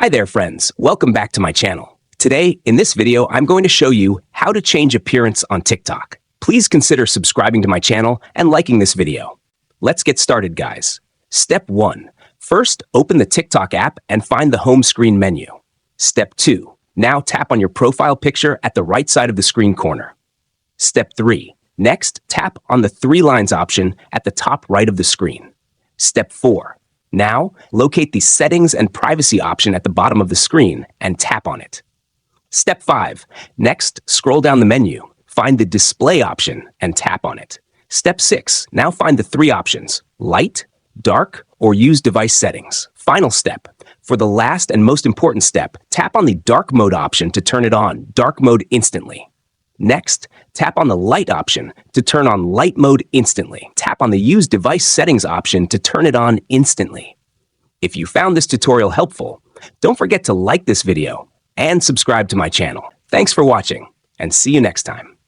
Hi there, friends. Welcome back to my channel. Today, in this video, I'm going to show you how to change appearance on TikTok. Please consider subscribing to my channel and liking this video. Let's get started, guys. Step 1. First, open the TikTok app and find the home screen menu. Step 2. Now tap on your profile picture at the right side of the screen corner. Step 3. Next, tap on the 3 lines option at the top right of the screen. Step 4. Now, locate the Settings and Privacy option at the bottom of the screen and tap on it. Step 5. Next, scroll down the menu, find the Display option and tap on it. Step 6. Now find the 3 options, Light, Dark, or Use Device Settings. Final step. For the last and most important step, tap on the Dark Mode option to turn it on, Dark Mode instantly. Next, tap on the Light option to turn on Light Mode instantly. Tap on the Use Device Settings option to turn it on instantly. If you found this tutorial helpful, don't forget to like this video and subscribe to my channel. Thanks for watching, and see you next time.